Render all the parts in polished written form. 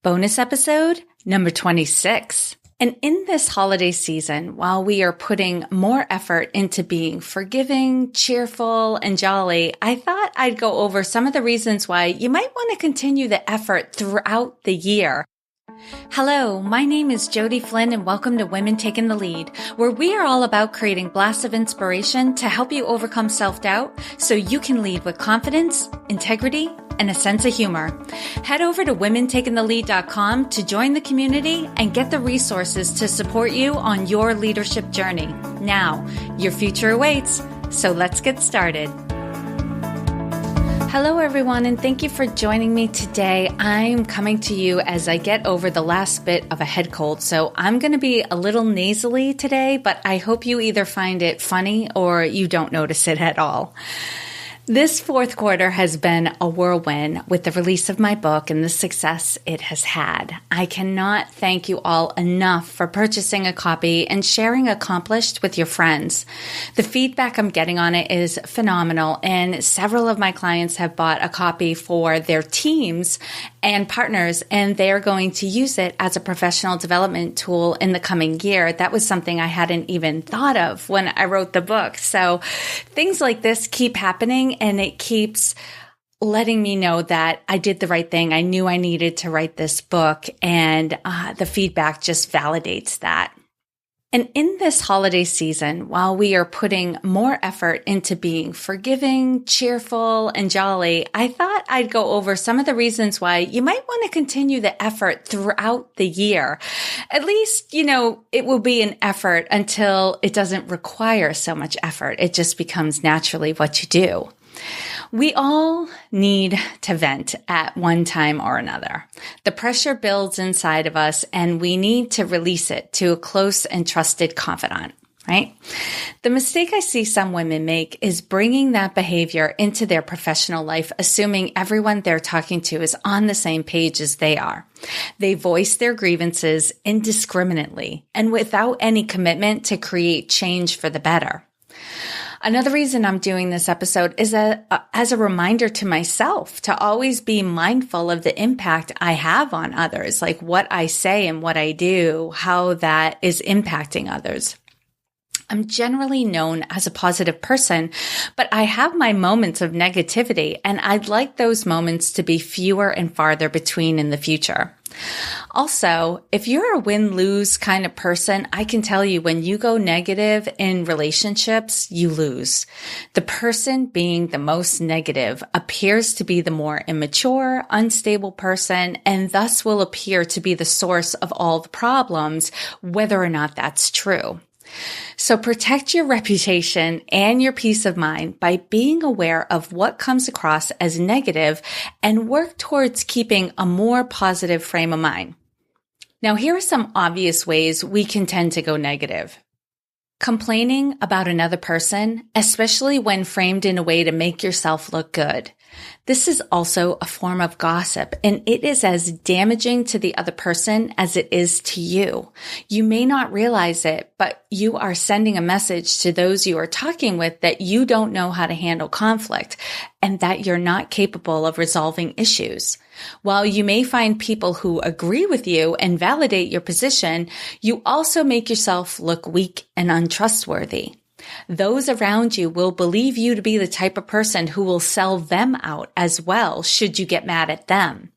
Bonus episode number 26. And in this holiday season, while we are putting more effort into being forgiving, cheerful, and jolly, I thought I'd go over some of the reasons why you might want to continue the effort throughout the year. Hello, my name is Jody Flynn and welcome to Women Taking the Lead, where we are all about creating blasts of inspiration to help you overcome self-doubt so you can lead with confidence, integrity, and a sense of humor. Head over to womentakingthelead.com to join the community and get the resources to support you on your leadership journey. Now, your future awaits, so let's get started. Hello, everyone, and thank you for joining me today. I'm coming to you as I get over the last bit of a head cold, so I'm going to be a little nasally today, but I hope you either find it funny or you don't notice it at all. This fourth quarter has been a whirlwind with the release of my book and the success it has had. I cannot thank you all enough for purchasing a copy and sharing Accomplished with your friends. The feedback I'm getting on it is phenomenal, and several of my clients have bought a copy for their teams and partners, and they're going to use it as a professional development tool in the coming year. That was something I hadn't even thought of when I wrote the book. So things like this keep happening, and it keeps letting me know that I did the right thing. I knew I needed to write this book, and the feedback just validates that. And in this holiday season, while we are putting more effort into being forgiving, cheerful, and jolly, I thought I'd go over some of the reasons why you might want to continue the effort throughout the year. At least, it will be an effort until it doesn't require so much effort. It just becomes naturally what you do. We all need to vent at one time or another. The pressure builds inside of us, and we need to release it to a close and trusted confidant, right? The mistake I see some women make is bringing that behavior into their professional life, assuming everyone they're talking to is on the same page as they are. They voice their grievances indiscriminately and without any commitment to create change for the better. Another reason I'm doing this episode is as a reminder to myself to always be mindful of the impact I have on others, like what I say and what I do, how that is impacting others. I'm generally known as a positive person, but I have my moments of negativity, and I'd like those moments to be fewer and farther between in the future. Also, if you're a win-lose kind of person, I can tell you when you go negative in relationships, you lose. The person being the most negative appears to be the more immature, unstable person, and thus will appear to be the source of all the problems, whether or not that's true. So protect your reputation and your peace of mind by being aware of what comes across as negative and work towards keeping a more positive frame of mind. Now, here are some obvious ways we can tend to go negative. Complaining about another person, especially when framed in a way to make yourself look good. This is also a form of gossip, and it is as damaging to the other person as it is to you. You may not realize it, but you are sending a message to those you are talking with that you don't know how to handle conflict and that you're not capable of resolving issues. While you may find people who agree with you and validate your position, you also make yourself look weak and untrustworthy. Those around you will believe you to be the type of person who will sell them out as well should you get mad at them.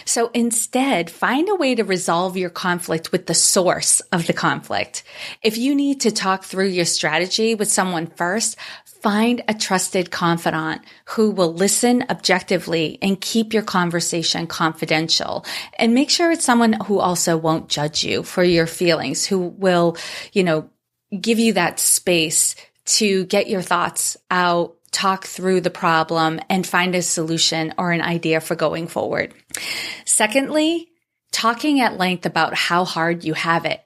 So instead, find a way to resolve your conflict with the source of the conflict. If you need to talk through your strategy with someone first, find a trusted confidant who will listen objectively and keep your conversation confidential. And make sure it's someone who also won't judge you for your feelings, who will, give you that space to get your thoughts out, talk through the problem, and find a solution or an idea for going forward. Secondly, talking at length about how hard you have it.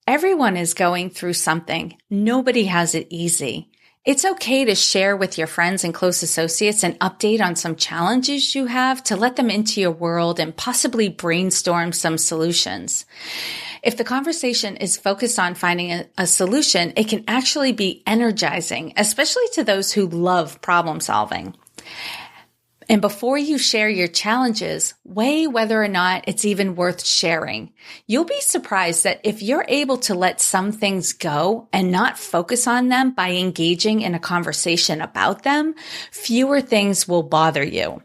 Everyone is going through something. Nobody has it easy. It's okay to share with your friends and close associates an update on some challenges you have to let them into your world and possibly brainstorm some solutions. If the conversation is focused on finding a solution, it can actually be energizing, especially to those who love problem solving. And before you share your challenges, weigh whether or not it's even worth sharing. You'll be surprised that if you're able to let some things go and not focus on them by engaging in a conversation about them, fewer things will bother you.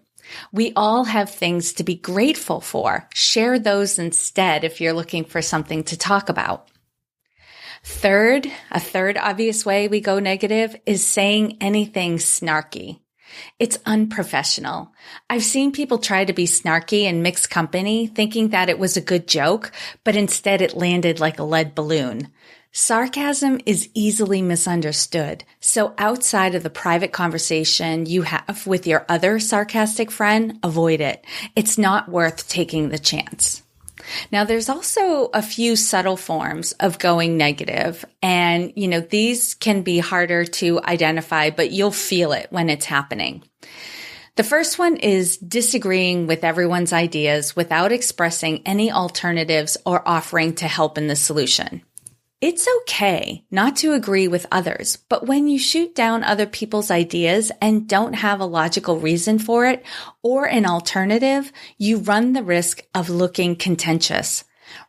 We all have things to be grateful for. Share those instead if you're looking for something to talk about. A third obvious way we go negative is saying anything snarky. It's unprofessional. I've seen people try to be snarky in mixed company, thinking that it was a good joke, but instead it landed like a lead balloon. Sarcasm is easily misunderstood, so outside of the private conversation you have with your other sarcastic friend, avoid it. It's not worth taking the chance. Now, there's also a few subtle forms of going negative, and, these can be harder to identify, but you'll feel it when it's happening. The first one is disagreeing with everyone's ideas without expressing any alternatives or offering to help in the solution. It's okay not to agree with others, but when you shoot down other people's ideas and don't have a logical reason for it or an alternative, you run the risk of looking contentious.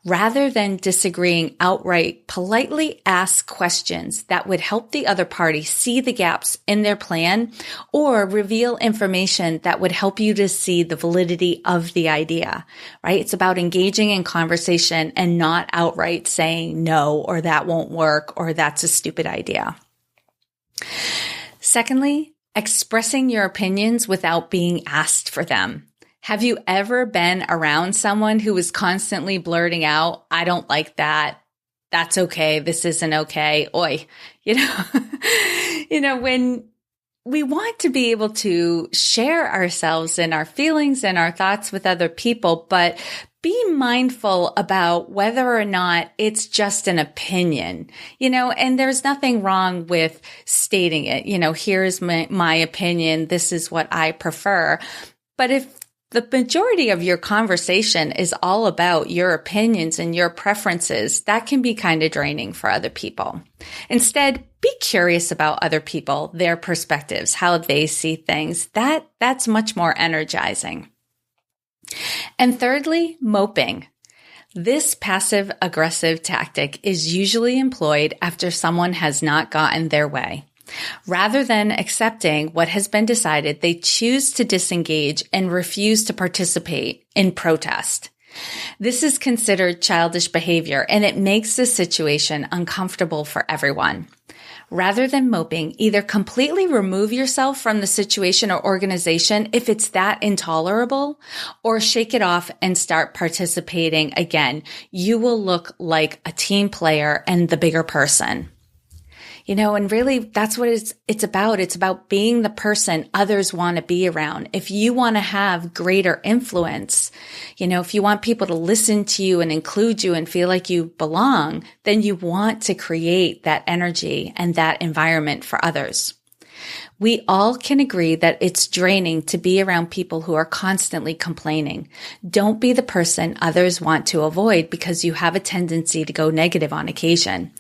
Rather than disagreeing outright, politely ask questions that would help the other party see the gaps in their plan or reveal information that would help you to see the validity of the idea, right? It's about engaging in conversation and not outright saying no, or that won't work, or that's a stupid idea. Secondly, expressing your opinions without being asked for them. Have you ever been around someone who is constantly blurting out, I don't like that. That's okay. This isn't okay. Oi, when we want to be able to share ourselves and our feelings and our thoughts with other people, but be mindful about whether or not it's just an opinion, and there's nothing wrong with stating it. Here's my opinion. This is what I prefer. But if the majority of your conversation is all about your opinions and your preferences, that can be kind of draining for other people. Instead, be curious about other people, their perspectives, how they see things. That's much more energizing. And thirdly, moping. This passive-aggressive tactic is usually employed after someone has not gotten their way. Rather than accepting what has been decided, they choose to disengage and refuse to participate in protest. This is considered childish behavior, and it makes the situation uncomfortable for everyone. Rather than moping, either completely remove yourself from the situation or organization if it's that intolerable, or shake it off and start participating again. You will look like a team player and the bigger person. And really that's what it's about. It's about being the person others want to be around. If you want to have greater influence, if you want people to listen to you and include you and feel like you belong, then you want to create that energy and that environment for others. We all can agree that it's draining to be around people who are constantly complaining. Don't be the person others want to avoid because you have a tendency to go negative on occasion.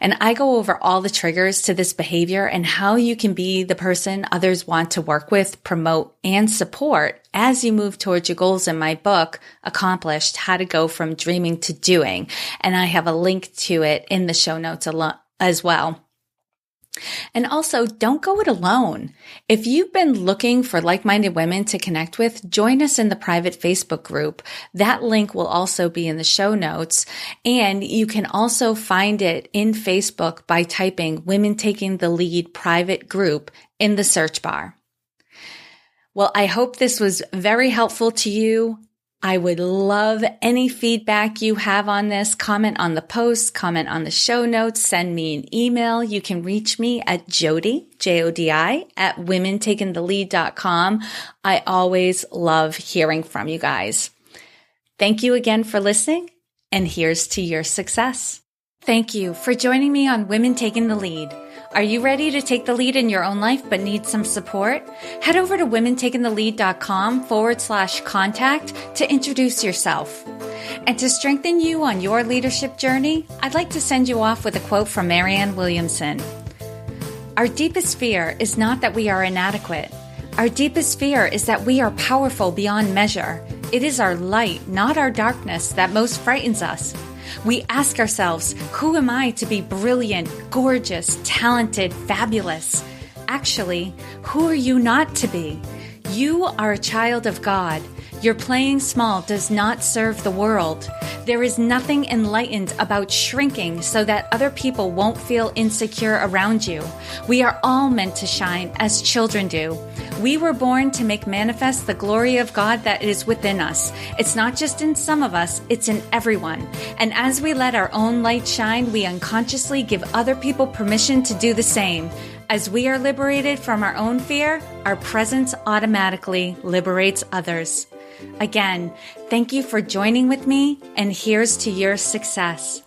And I go over all the triggers to this behavior and how you can be the person others want to work with, promote, and support as you move towards your goals in my book, Accomplished: How to Go from Dreaming to Doing. And I have a link to it in the show notes as well. And also, don't go it alone. If you've been looking for like-minded women to connect with, join us in the private Facebook group. That link will also be in the show notes. And you can also find it in Facebook by typing Women Taking the Lead Private Group in the search bar. Well, I hope this was very helpful to you. I would love any feedback you have on this. Comment on the post, comment on the show notes, send me an email. You can reach me at Jodi, Jodi, at womentakingthelead.com. I always love hearing from you guys. Thank you again for listening, and here's to your success. Thank you for joining me on Women Taking the Lead. Are you ready to take the lead in your own life but need some support? Head over to womentakingthelead.com/contact to introduce yourself. And to strengthen you on your leadership journey, I'd like to send you off with a quote from Marianne Williamson. Our deepest fear is not that we are inadequate, Our deepest fear is that we are powerful beyond measure. It is our light, not our darkness, that most frightens us. We ask ourselves, who am I to be brilliant, gorgeous, talented, fabulous? Actually, who are you not to be? You are a child of God. Your playing small does not serve the world. There is nothing enlightened about shrinking so that other people won't feel insecure around you. We are all meant to shine as children do. We were born to make manifest the glory of God that is within us. It's not just in some of us, it's in everyone. And as we let our own light shine, we unconsciously give other people permission to do the same. As we are liberated from our own fear, our presence automatically liberates others. Again, thank you for joining with me, and here's to your success.